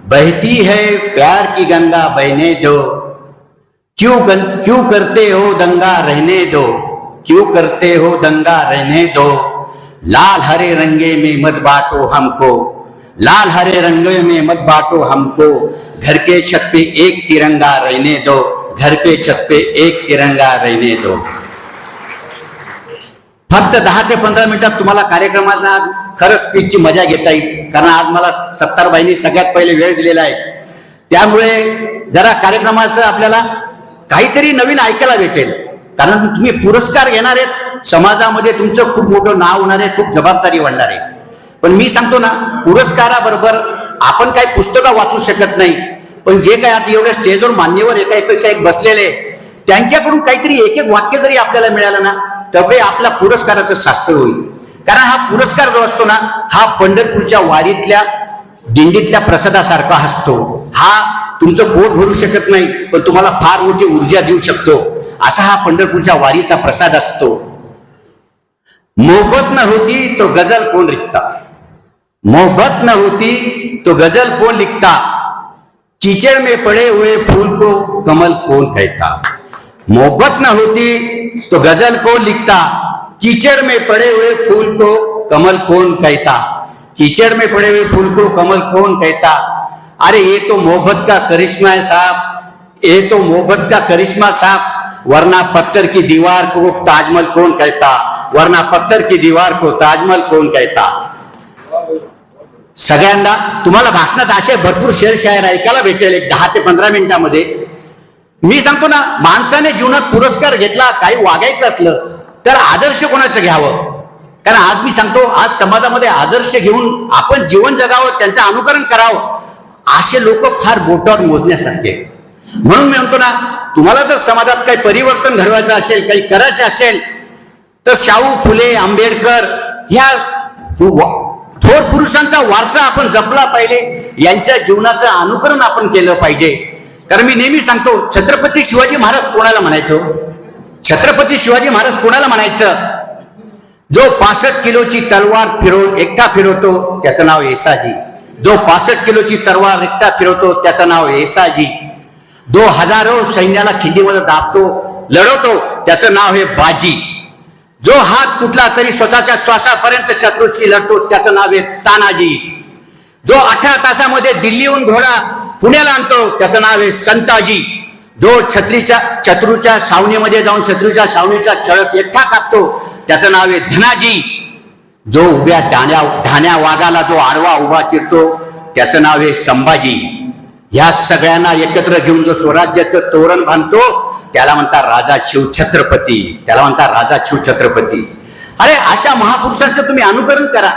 बहती है प्यार की गंगा बहने दो, क्यों करते हो दंगा रहने दो, क्यों करते हो दंगा रहने दो। लाल हरे रंगे में मत बांटो हमको, लाल हरे रंगे में मत बांटो हमको। घर के छत पे एक तिरंगा रहने दो, घर पे छत पे एक तिरंगा रहने दो। फक्त 10 ते 15 मिनिटात तुम्हाला कार्यक्रमाचा खरंच स्पीचची मजा घेता येईल, कारण आज मला सत्तारबाईंनी सगळ्यात पहिले वेळ दिलेला आहे। त्यामुळे जरा कार्यक्रमाचं आपल्याला काहीतरी नवीन ऐकायला भेटेल, कारण तुम्ही पुरस्कार घेणार आहेत, समाजामध्ये तुमचं खूप मोठं नाव होणार आहे, खूप जबाबदारी वाढणार आहे। पण मी सांगतो ना, पुरस्काराबरोबर आपण काही पुस्तकं वाचू शकत नाही, पण जे काय आता एवढ्या स्टेजवर मान्यवर एकापेक्षा एक बसलेले त्यांच्याकडून काहीतरी एक एक वाक्य जरी आपल्याला मिळालं ना, तरी आपल्या पुरस्काराचं शास्त्र होईल। कारण हा पुरस्कार जो असतो ना, हा पंढरपूरच्या वारीतल्या दिंडीतल्या प्रसादासारखा असतो। हा तुमचं पोट भरू शकत नाही, पण तुम्हाला फार मोठी ऊर्जा देऊ शकतो, असा हा पंढरपूरच्या वारीचा प्रसाद असतो। मोहब्बत न होती तो गजल कौन लिखता, मोहब्बत न होती तो गजल कौन लिखता, कीचड़ में पड़े हुए फूल को कमल कौन कहता। मोहब्बत न होती तो गजल कौन लिखता, कीचड़ में पड़े हुए फूल को कमल कौन कहता, कीचड़ में पड़े हुए फूल को कमल कौन कहता। अरे ये तो मोहब्बत का करिश्मा है साहब, ये तो मोहब्बत का करिश्मा साहब, वरना पत्थर की दीवार को ताजमहल कौन कहता, वरना पत्थर की दीवार को ताजमहल कौन कहता। सगळ्यांना तुम्हाला भाषणात असे भरपूर शेर शायर ऐकायला भेटेल एक 10 ते 15 मिनिटांमध्ये। मी सांगतो ना, माणसाने जीवनात पुरस्कार घेतला, काही वागायचं असलं तर आदर्श कोणाचं घ्यावं, कारण आज मी सांगतो, आज समाजामध्ये आदर्श घेऊन आपण जीवन जगावं, त्यांचं अनुकरण करावं, असे लोक फार बोटावर मोजण्यासारखे। म्हणून मी म्हणतो ना, तुम्हाला जर समाजात काही परिवर्तन घडवायचं असेल, काही करायचं असेल, तर शाहू फुले आंबेडकर ह्या थोर पुरुषांचा वारसा आपण जपला पाहिजे, यांच्या जीवनाचं अनुकरण आपण केलं पाहिजे। कारण मी नेहमी सांगतो, छत्रपती शिवाजी महाराज कोणाला म्हणायचं, छत्रपती शिवाजी महाराज कोणाला म्हणायचं, जो 65 किलोची तलवार एकटा फिरवतो त्याचं नाव येसाजी, जो 65 किलोची तलवार एकटा फिरवतो त्याचं नाव येसाजी, जो हजारो सैन्याला खिंडीमध्ये दाबतो लढवतो त्याचं नाव हे बाजी, जो हात कुठला तरी स्वतःच्या श्वासापर्यंत शत्रूशी लढतो त्याचं नाव आहे तानाजी, जो 18 तासामध्ये दिल्लीहून घोडा पुण्याला आणतो त्याचं नाव आहे संताजी, जो शत्रूच्या छावणीमध्ये जाऊन शत्रूच्या छावणीचा छळस एकटा कापतो त्याचं नाव आहे धनाजी, जो उभ्या ढाण्या वाघाला जो आडवा उभा चिरतो त्याचं नाव आहे संभाजी। ह्या सगळ्यांना एकत्र घेऊन जो स्वराज्याचं तोरण बांधतो त्याला म्हणतात राजा शिवछत्रपती, त्याला म्हणतात राजा शिवछत्रपती। अरे अशा महापुरुषांचं तुम्ही अनुकरण करा।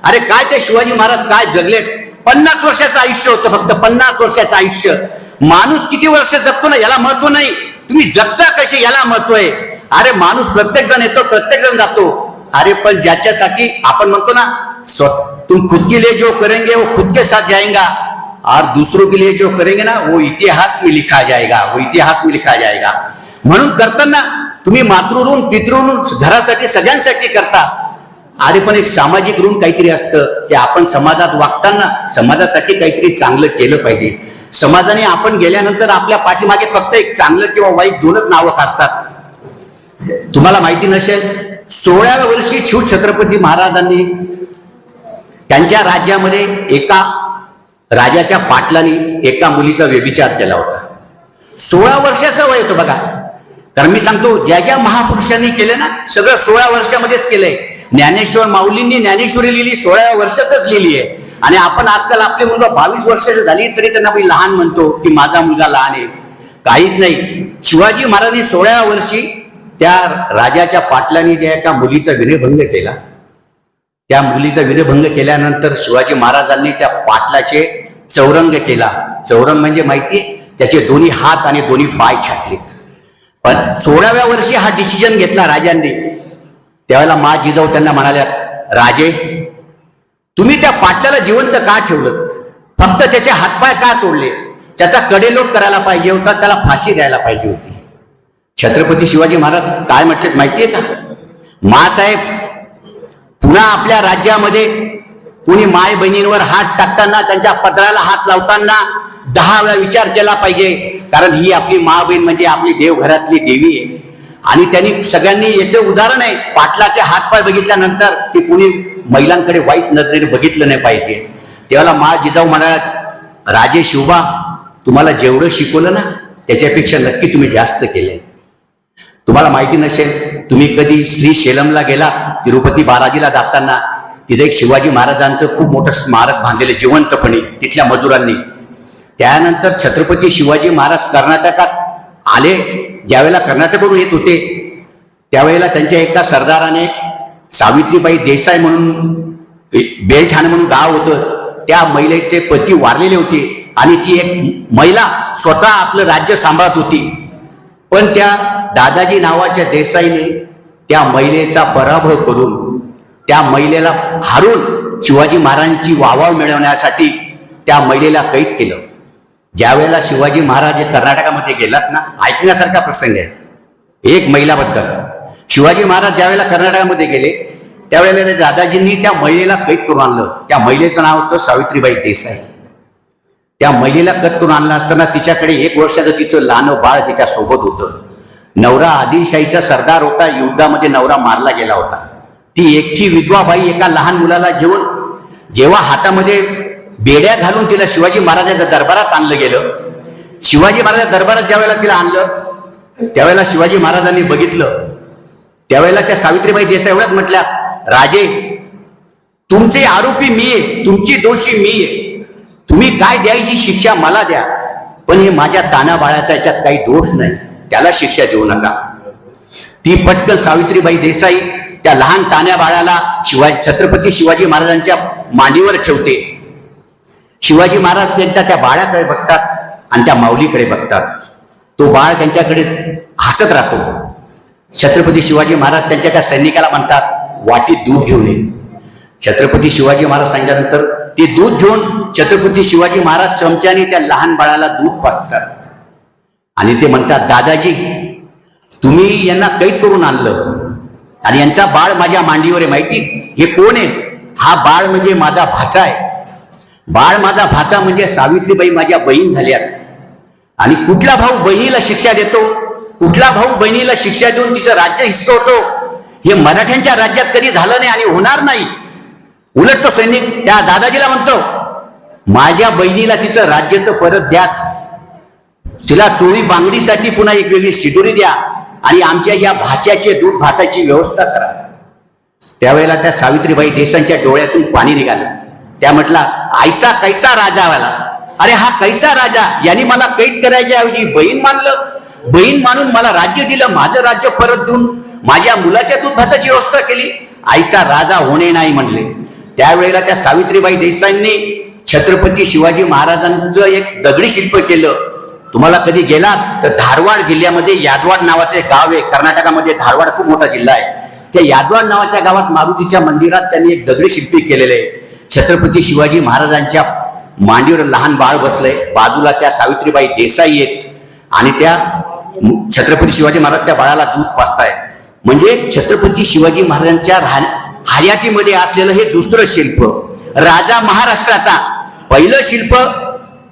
अरे काय ते शिवाजी महाराज काय जगले, 50 वर्षाचं आयुष्य होतं, फक्त 50 वर्षाचं आयुष्य। माणूस किती वर्ष जगतो ना याला महत्व नाही, तुम्ही जगता कसे याला महत्व आहे। अरे माणूस प्रत्येक जण येतो, प्रत्येक जण जातो, अरे पण ज्याच्यासाठी आपण म्हणतो ना, तुम खुद के लिए जो करेंगे वो खुद के साथ जाएगा, और दूसरों के लिए जो करेंगे ना वो इतिहास में लिखा जाएगा, वो इतिहास में लिखा जाएगा। म्हणून करताना तुम्ही मातृऋण पितृऋण घरासाठी सगळ्यांसाठी करता, अरे पण एक सामाजिक ऋण काहीतरी असतं की आपण समाजात वागताना समाजासाठी काहीतरी चांगलं केलं पाहिजे। समाजाने आपण गेल्यानंतर आपल्या पाठीमागे फक्त एक चांगलं किंवा वाईट दोनच नावं काढतात। तुम्हाला माहिती नसेल, 16व्या वर्षी शिवछत्रपती महाराजांनी त्यांच्या राज्यामध्ये एका राजाच्या पाटलाने एका मुलीचा व्यभिचार केला होता। 16 वर्षाचं वय होतं बघा। कारण मी सांगतो, ज्या ज्या महापुरुषांनी केलं ना सगळं 16 वर्षामध्येच केलंय। ज्ञानेश्वर माऊलींनी ज्ञानेश्वरी लिहिली 16व्या वर्षातच लिहिली आहे, आणि आपण आजकाल आपली मुलगा 22 वर्षाची झाली तरी त्यांना आपण लहान म्हणतो की माझा मुलगा लहान आहे, काहीच नाही। शिवाजी महाराजांनी 16व्या वर्षी त्या राजाच्या पाटलाने त्या एका मुलीचा विनयभंग केला। त्या मुलीचा विनयभंग केल्यानंतर शिवाजी महाराजांनी त्या पाटलाचे चौरंग केला। चौरंग म्हणजे माहिती, त्याचे दोन्ही हात आणि दोन्ही पाय छाटले। पण 16व्या वर्षी हा डिसिजन घेतला राजांनी। त्यावेळेला मा जिजाऊ त्यांना म्हणाल्या, राजे तुम्ही त्या पाटलाला जिवंत का ठेवलं, फक्त त्याचे हातपाय का तोडले, त्याचा कडेलोट करायला पाहिजे होता, त्याला फाशी द्यायला पाहिजे होती। छत्रपती शिवाजी महाराज काय म्हटले माहितीये का, मासाहेब पुन्हा आपल्या राज्यामध्ये कुणी माय बहिणींवर हात टाकताना, त्यांच्या पत्राला हात लावताना 10 वेळा विचार केला पाहिजे. कारण ही आपली मा बहीण म्हणजे आपली देवघरातली देवी आहे. आणि त्यांनी सगळ्यांनी याचं उदाहरण आहे, पाटलाचे हातपाय बघितल्यानंतर की कुणी महिलांकडे वाईट नजरेने बघितलं नाही पाहिजे. तेव्हा मा जिजाऊ म्हणाला, राजे शिवबा, तुम्हाला जेवढं शिकवलं ना त्याच्यापेक्षा नक्की तुम्ही जास्त केलंय. तुम्हाला माहिती नसेल, तुम्ही कधी श्रीशैलमला गेला, तिरुपती बालाजीला जाताना तिथे एक शिवाजी महाराजांचं खूप मोठं स्मारक बांधलेलं जिवंतपणे तिथल्या मजुरांनी. त्यानंतर छत्रपती शिवाजी महाराज कर्नाटकात आले. ज्यावेळेला कर्नाटकवरून येत होते त्यावेळेला त्यांच्या एका सरदाराने सावित्रीबाई देसाई म्हणून बेलठाणे म्हणून गाव होतं, त्या महिलेचे पती वारलेले होते आणि ती एक महिला स्वतः आपलं राज्य सांभाळत होती. पण त्या दादाजी नावाच्या देसाईने त्या महिलेचा पराभव करून त्या महिलेला हारून शिवाजी महाराजांची वाहवा मिळवण्यासाठी त्या महिलेला कैद केलं. ज्या वेळेला शिवाजी महाराज कर्नाटकामध्ये गेलात ना, ऐकण्यासारखा प्रसंग आहे. एक महिलाबद्दल शिवाजी महाराज ज्या वेळेला कर्नाटकामध्ये गेले त्यावेळेला दादाजींनी त्या महिलेला कैद करून आणलं. त्या महिलेचं नाव होतं सावित्रीबाई देसाई. त्या महिलेला कैद करून आणलं असताना तिच्याकडे 1 वर्षाचं तिचं लहान बाळ तिच्या सोबत होतं. नवरा आदिलशाहीचा सरदार होता, युद्धामध्ये नवरा मारला गेला होता. ती एकटी विधवा बाई एका लहान मुलाला घेऊन जेव्हा हातामध्ये बेड्या घालून तिला शिवाजी महाराजांच्या दरबारात आणलं गेलं. शिवाजी महाराजांच्या दरबारात ज्या वेळेला तिला आणलं त्यावेळेला शिवाजी महाराजांनी बघितलं. त्यावेळेला त्या सावित्रीबाई देसाई एवढ्याच म्हटल्या, राजे, तुमचे आरोपी मी आहे, तुमची दोषी मी आहे. तुम्ही काय द्यायची शिक्षा मला द्या, पण हे माझ्या ताना बाळाचा याच्यात काही दोष नाही, त्याला शिक्षा देऊ नका. ती पटकन सावित्रीबाई देसाई त्या लहान तान्या बाळाला छत्रपती शिवाजी महाराजांच्या मांडीवर ठेवते. शिवाजी महाराज एकदा त्या बाळाकडे बघतात आणि त्या माऊलीकडे बघतात. तो बाळ त्यांच्याकडे हसत राहतो. छत्रपती शिवाजी महाराज त्यांच्या त्या सैनिकाला म्हणतात, वाटीत दूध घेऊन ये. छत्रपती शिवाजी महाराज सांगितल्यानंतर ते दूध घेऊन छत्रपती शिवाजी महाराज चमच्याने त्या लहान बाळाला दूध पाजतात आणि ते म्हणतात, दादाजी, तुम्ही यांना कैद करून आणलं आणि यांचा बाळ माझ्या मांडीवर आहे. माहिती हे कोण आहे? हा बाळ म्हणजे माझा भाचा आहे. बाळ माझा भाचा म्हणजे सावित्रीबाई माझ्या बहीण झाल्यात. आणि कुठला भाऊ बहिणीला शिक्षा देतो, कुठला भाऊ बहिणीला शिक्षा देऊन तिचं राज्य हिसकवतो, हे मराठ्यांच्या राज्यात कधी झालं नाही आणि होणार नाही. उलट तो सैनिक त्या दादाजीला म्हणतो, माझ्या बहिणीला तिचं राज्य तर परत द्याच, तिला चोळी बांगडीसाठी पुन्हा एक वेगळी शिदोरी द्या आणि आमच्या या भाच्याचे दूध भाताची व्यवस्था करा. त्यावेळेला त्या सावित्रीबाई देसाईंच्या डोळ्यातून पाणी निघालं. त्या म्हटला, ऐसा कैसा राजा वाला. अरे हा कैसा राजा, यांनी मला कैद करायच्या ऐवजी बहीण मानलं, बहीण मानून मला राज्य दिलं, माझं राज्य परत देऊन माझ्या मुलाच्या दूध भाताची व्यवस्था केली. ऐसा राजा होणे नाही म्हणले. त्यावेळेला त्या सावित्रीबाई देसाईंनी छत्रपती शिवाजी महाराजांचं एक दगडी शिल्प केलं. तुम्हाला कधी गेलात तर धारवाड जिल्ह्यामध्ये यादवाड नावाचं एक गाव आहे. कर्नाटकामध्ये धारवाड खूप मोठा जिल्हा आहे. त्या यादवाड नावाच्या गावात मारुतीच्या मंदिरात त्यांनी एक दगडी शिल्पी केलेलं आहे. छत्रपती शिवाजी महाराजांच्या मांडीवर लहान बाळ बसलंय, बाजूला त्या सावित्रीबाई देसाई आहेत आणि त्या छत्रपती शिवाजी महाराज त्या बाळाला दूध पाजताय. म्हणजे छत्रपती शिवाजी महाराजांच्या हयातीमध्ये असलेलं हे दुसरं शिल्प. राजा महाराष्ट्राचा पहिलं शिल्प,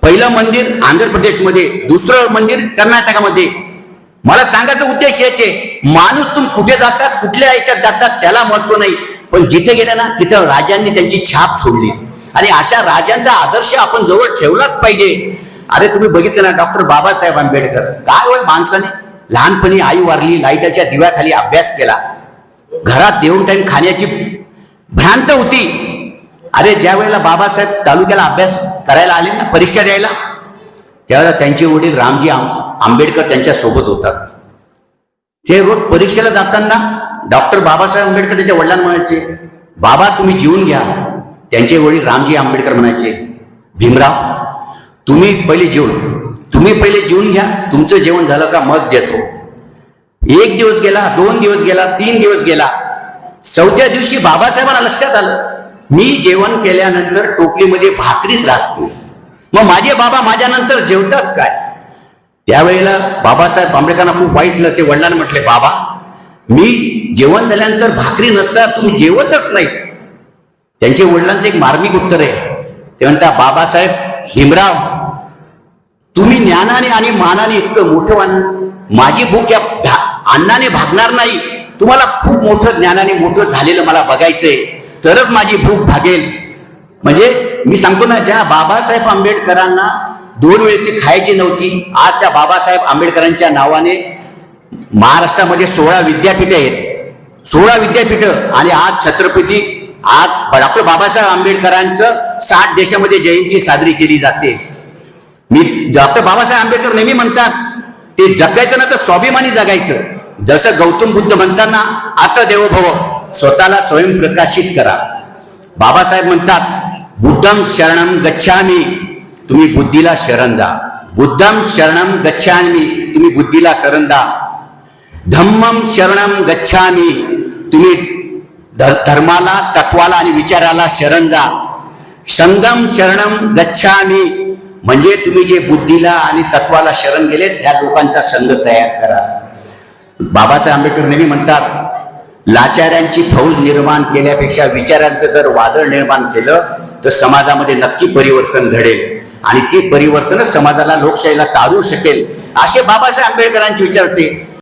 पहिलं मंदिर आंध्र प्रदेशमध्ये, दुसरं मंदिर कर्नाटकामध्ये. मला सांगायचा उद्देश याचे, माणूस तुम्ही कुठे जातात, कुठल्या याच्यात जातात त्याला महत्व नाही, पण जिथे गेले ना तिथं राजांनी त्यांची छाप सोडली आणि अशा राजांचा आदर्श आपण जवळ ठेवलाच पाहिजे. अरे तुम्ही बघितलं ना, डॉक्टर बाबासाहेब आंबेडकर, काय होय माणसाने लहानपणी आई वारली, लाईटाच्या दिव्याखाली अभ्यास केला, घरात देऊन टाईम खाण्याची भ्रांत होती. अरे ज्या वेळेला बाबासाहेब तालुक्याला अभ्यास करायला आले ना, परीक्षा द्यायला, त्यावेळेला त्यांचे वडील रामजी आंबेडकर त्यांच्या सोबत होतात. ते रोज परीक्षेला जाताना डॉक्टर बाबासाहेब आंबेडकर त्यांच्या वडिलांना म्हणायचे, बाबा तुम्ही जेवून घ्या. त्यांचे वडील रामजी आंबेडकर म्हणायचे, भीमराव तुम्ही पहिले जेवून घ्या, तुमचं जेवण झालं का मग देतो. 1 दिवस गेला, 2 दिवस गेला, 3 दिवस गेला. 4थ्या दिवशी बाबासाहेबांना लक्षात आलं, मी जेवण केल्यानंतर टोपलीमध्ये भाकरीच राहत नाही, मग माझे बाबा माझ्यानंतर जेवतात काय. त्यावेळेला बाबासाहेब आंबेडकरांना खूप वाईटलं. ते वडिलांना म्हटले, बाबा मी जेवण झाल्यानंतर भाकरी नसता तुम्ही जेवतच नाही. त्यांच्या वडिलांचं एक मार्मिक उत्तर आहे. ते म्हणतात, बाबासाहेब हिमराव, तुम्ही ज्ञानाने आणि मानाने इतकं मोठं व्हाल, माझी भूक या अन्नाने भागणार नाही. तुम्हाला खूप मोठं ज्ञानाने मोठं झालेलं मला बघायचंय, तरच माझी भूक भागेल. म्हणजे मी सांगतो ना, ज्या बाबासाहेब आंबेडकरांना 2 वेळची खायची नव्हती, आज त्या बाबासाहेब आंबेडकरांच्या नावाने महाराष्ट्रामध्ये 16 विद्यापीठे आहेत, 16 विद्यापीठं. आणि आज छत्रपती, आज डॉक्टर बाबासाहेब आंबेडकरांचं 60 देशामध्ये जयंती साजरी केली जाते. मी डॉक्टर बाबासाहेब आंबेडकर नेहमी म्हणतात, ते जगायचं ना तर स्वाभिमानी जगायचं. जसं गौतम बुद्ध म्हणताना, आता देवो भव, स्वतःला स्वयंप्रकाशित करा. बाबासाहेब म्हणतात, बुद्धम शरणम गच्छामी, तुम्ही बुद्धीला शरण जा. बुद्धम शरणम गच्छामी, तुम्ही बुद्धीला शरण जा. धम्मम शरणम गच्छामी, तुम्ही धर्माला, तत्वाला आणि विचाराला शरण जा. संगम शरणम गच्छामी, म्हणजे तुम्ही जे बुद्धीला आणि तत्वाला शरण गेले त्या लोकांचा संघ तयार करा. बाबासाहेब आंबेडकर नेहमी म्हणतात, लाचाऱ्यांची फौज निर्माण केल्यापेक्षा विचारांचं जर वादळ निर्माण केलं तर समाजामध्ये नक्की परिवर्तन घडेल, आणि ते परिवर्तनच समाजाला, लोकशाहीला तारू शकेल. असे बाबासाहेब आंबेडकरांचे विचार होते.